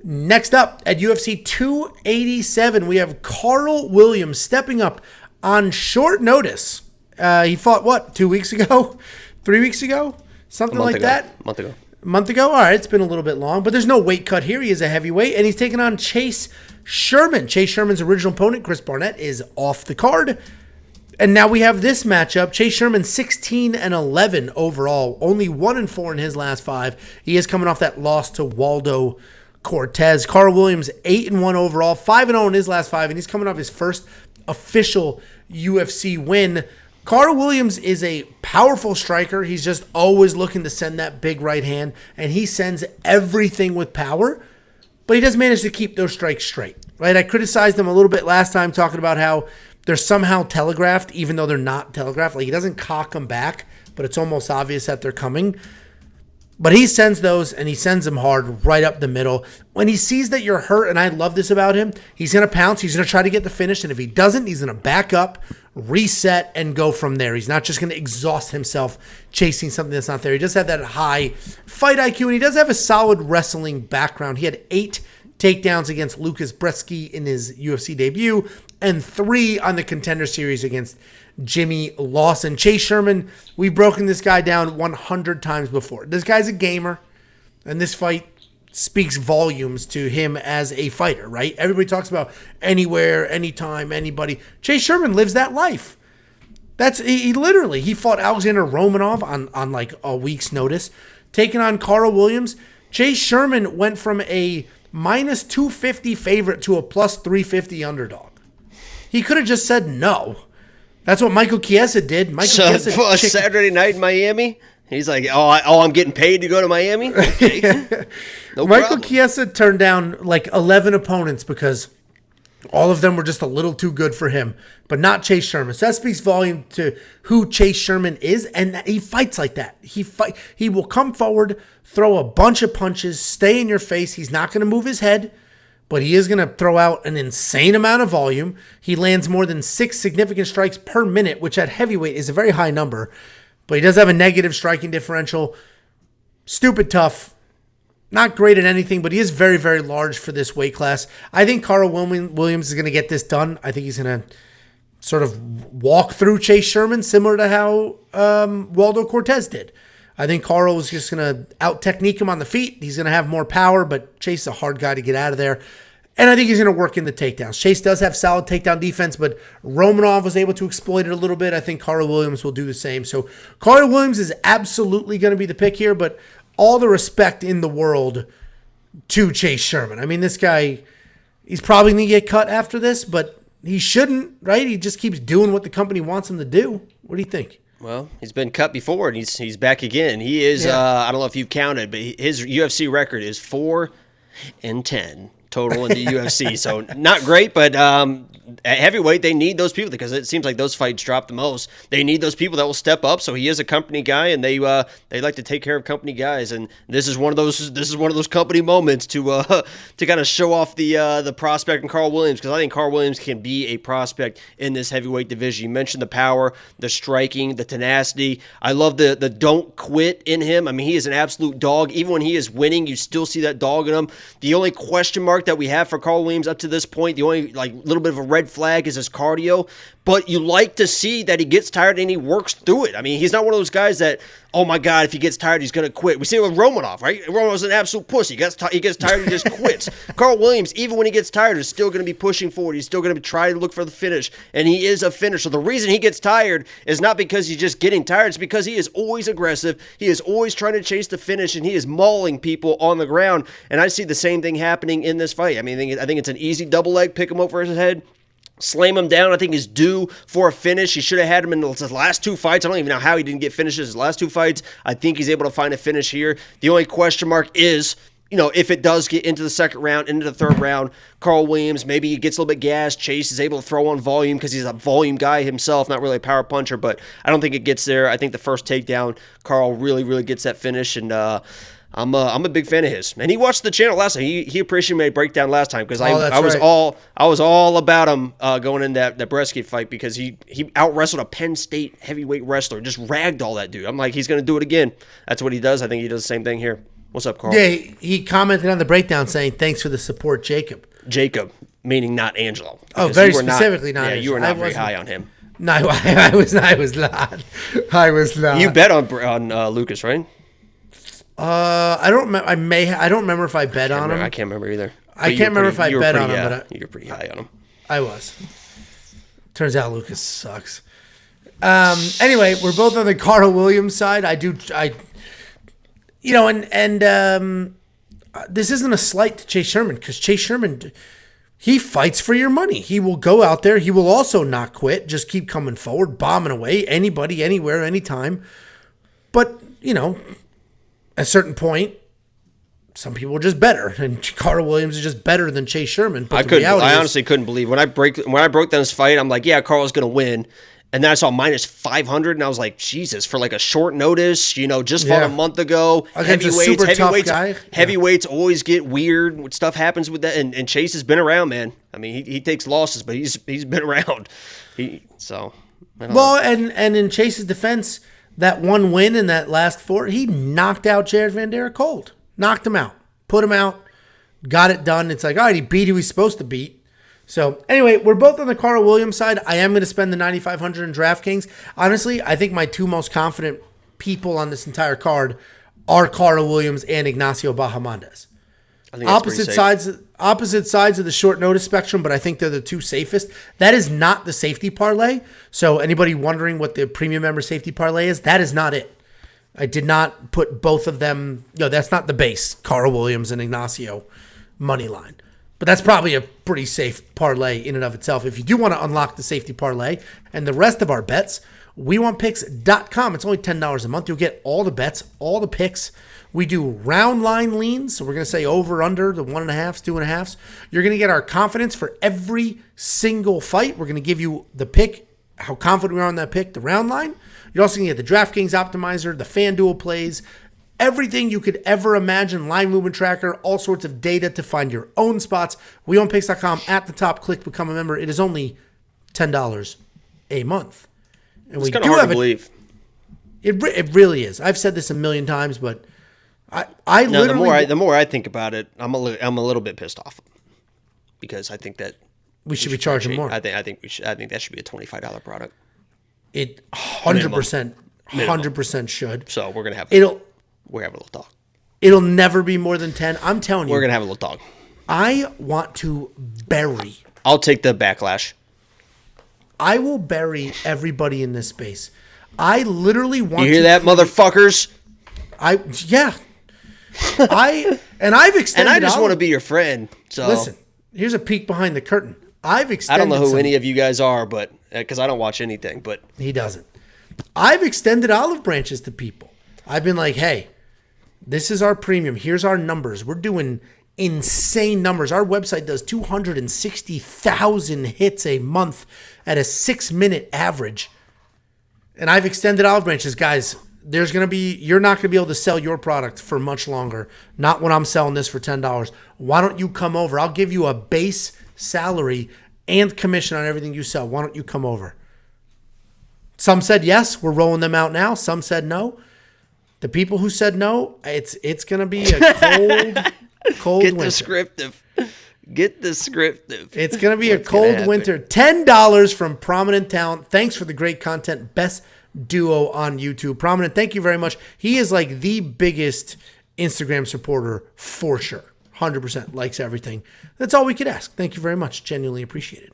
Next up at UFC 287, we have Karl Williams stepping up on short notice. He fought, 2 weeks ago? 3 weeks ago? Something like that? A month ago? All right, it's been a little bit long, but there's no weight cut here. He is a heavyweight, and he's taking on Chase Sherman. Chase Sherman's original opponent, Chris Barnett, is off the card. And now we have this matchup. Chase Sherman 16-11 overall, only 1-4 in his last 5. He is coming off that loss to Waldo Cortez. Karl Williams 8-1 overall, 5-0 in his last 5, and he's coming off his first official UFC win. Karl Williams is a powerful striker. He's just always looking to send that big right hand, and he sends everything with power, but he does manage to keep those strikes straight, right? I criticized him a little bit last time talking about how they're somehow telegraphed, even though they're not telegraphed. Like, he doesn't cock them back, but it's almost obvious that they're coming. But he sends those, and he sends them hard right up the middle. When he sees that you're hurt, and I love this about him, he's going to pounce. He's going to try to get the finish, and if he doesn't, he's going to back up, reset, and go from there. He's not just going to exhaust himself chasing something that's not there. He does have that high fight IQ, and he does have a solid wrestling background. He had 8 takedowns against Lucas Bresky in his UFC debut, and 3 on the Contender Series against Jimmy Lawson. Chase Sherman, we've broken this guy down 100 times before. This guy's a gamer, and this fight speaks volumes to him as a fighter, right? Everybody talks about anywhere, anytime, anybody. Chase Sherman lives that life. He fought Alexander Romanov on like a week's notice, taking on Karl Williams. Chase Sherman went from a minus 250 favorite to a plus 350 underdog. He could have just said no. That's what Michael Chiesa did. Saturday night in Miami, he's like, I'm getting paid to go to Miami? Okay. No Michael problem. Chiesa turned down like 11 opponents because all of them were just a little too good for him, but not Chase Sherman. So that speaks volume to who Chase Sherman is, and he fights like that. He will come forward, throw a bunch of punches, stay in your face. He's not going to move his head, but he is going to throw out an insane amount of volume. He lands more than 6 significant strikes per minute, which at heavyweight is a very high number, but he does have a negative striking differential. Stupid tough. Not great at anything, but he is very, very large for this weight class. I think Karl Williams is going to get this done. I think he's going to sort of walk through Chase Sherman, similar to how Waldo Cortez did. I think Karl is just going to out-technique him on the feet. He's going to have more power, but Chase is a hard guy to get out of there. And I think he's going to work in the takedowns. Chase does have solid takedown defense, but Romanov was able to exploit it a little bit. I think Karl Williams will do the same. So Karl Williams is absolutely going to be the pick here, but all the respect in the world to Chase Sherman. I mean, this guy, he's probably going to get cut after this, but he shouldn't, right? He just keeps doing what the company wants him to do. What do you think? Well, he's been cut before, and he's back again. He is, I don't know if you've counted, but his UFC record is 4-10 total in the UFC. So not great, but at heavyweight, they need those people because it seems like those fights drop the most. They need those people that will step up. So he is a company guy, and they like to take care of company guys. And this is one of those company moments to kind of show off the prospect in Karl Williams, because I think Karl Williams can be a prospect in this heavyweight division. You mentioned the power, the striking, the tenacity. I love the don't quit in him. I mean, he is an absolute dog. Even when he is winning, you still see that dog in him. The only question mark that we have for Karl Williams up to this point, the only little bit of a red flag is his cardio, but you like to see that he gets tired and he works through it. I mean, he's not one of those guys that, oh my God, if he gets tired, he's going to quit. We see it with Romanov, right? Romanov's an absolute pussy. He gets tired and just quits. Karl Williams, even when he gets tired, is still going to be pushing forward. He's still going to try to look for the finish, and he is a finisher. The reason he gets tired is not because he's just getting tired. It's because he is always aggressive. He is always trying to chase the finish, and he is mauling people on the ground, and I see the same thing happening in this fight. I mean, I think it's an easy double leg, pick him over his head, slam him down. I think he's due for a finish. He should have had him in his last 2 fights. I don't even know how he didn't get finishes his last 2 fights. I think he's able to find a finish here. The only question mark is, if it does get into the second round, into the third round, Karl Williams, maybe he gets a little bit gassed. Chase is able to throw on volume because he's a volume guy himself, not really a power puncher, but I don't think it gets there. I think the first takedown, Karl really, really gets that finish, and I'm a big fan of his, and he watched the channel last time. He appreciated my breakdown last time because I was all about him going in that Bresky fight because he out wrestled a Penn State heavyweight wrestler, just ragged all that dude. I'm like, he's gonna do it again. That's what he does. I think he does the same thing here. What's up, Carl? Yeah, he commented on the breakdown saying, thanks for the support, Jacob. Jacob, meaning not Angelo. Oh, very specifically not Yeah, Angelo. you were not very high on him. No, I was not. I was not. You bet on Lucas, right? I don't remember. I don't remember if I bet on him. I can't remember either. I can't remember if I bet on him, but you're pretty high on him. I was. Turns out Lucas sucks. Anyway, we're both on the Karl Williams side. This isn't a slight to Chase Sherman, because Chase Sherman, he fights for your money. He will go out there. He will also not quit. Just keep coming forward, bombing away. Anybody, anywhere, anytime. But, at a certain point, some people are just better, and Karl Williams is just better than Chase Sherman. But I honestly couldn't believe when I broke down this fight. I'm like, yeah, Karl's gonna win, and then I saw minus 500, and I was like, Jesus, for like a short notice, just fought a month ago. Heavyweights always get weird when stuff happens with that, and Chase has been around, man. I mean, he takes losses, but he's been around. And in Chase's defense, that one win in that last 4, he knocked out Jared Vanderaa cold. Knocked him out. Put him out. Got it done. It's like, all right, he beat who he's supposed to beat. So, anyway, we're both on the Karl Williams side. I am going to spend the $9,500 in DraftKings. Honestly, I think my two most confident people on this entire card are Karl Williams and Ignacio Bahamondes. Opposite sides of the short notice spectrum, but I think they're the two safest. That is not the safety parlay. So, anybody wondering what the premium member safety parlay is, that is not it. I did not put both of them. That's not the base. Karl Williams and Ignacio money line. But that's probably a pretty safe parlay in and of itself. If you do want to unlock the safety parlay and the rest of our bets, WeWantPicks.com. It's only $10 a month. You'll get all the bets, all the picks. We do round line leans. So we're going to say over, under, the 1.5s, 2.5s. You're going to get our confidence for every single fight. We're going to give you the pick, how confident we are on that pick, the round line. You're also going to get the DraftKings optimizer, the FanDuel plays, everything you could ever imagine, line movement tracker, all sorts of data to find your own spots. WeOwnPicks.com at the top. Click become a member. It is only $10 a month. And it's kind of hard to believe. It really is. I've said this a million times, but the more I think about it, I'm a little bit pissed off, because I think that we should be charging more. I think that should be a $25 product. It 100% should. So we're gonna have a little talk. It'll never be more than 10. I'm telling you, we're gonna have a little talk. I want to bury. I'll take the backlash. I will bury everybody in this space. I literally want. You hear that, motherfuckers? I've extended. And I just want to be your friend. So listen, here's a peek behind the curtain. I've extended. I don't know who any of you guys are, but because I don't watch anything, but he doesn't. I've extended olive branches to people. I've been like, hey, this is our premium. Here's our numbers. We're doing insane numbers. Our website does 260,000 hits a month at a 6-minute average. And I've extended olive branches. Guys, you're not going to be able to sell your product for much longer. Not when I'm selling this for $10. Why don't you come over? I'll give you a base salary and commission on everything you sell. Why don't you come over? Some said yes. We're rolling them out now. Some said no. The people who said no, it's going to be a cold winter. Get descriptive. It's going to be a cold winter. $10 from Prominent Talent. Thanks for the great content. Best duo on YouTube. Prominent, thank you very much. He is like the biggest Instagram supporter for sure. 100% likes everything. That's all we could ask. Thank you very much. Genuinely appreciated.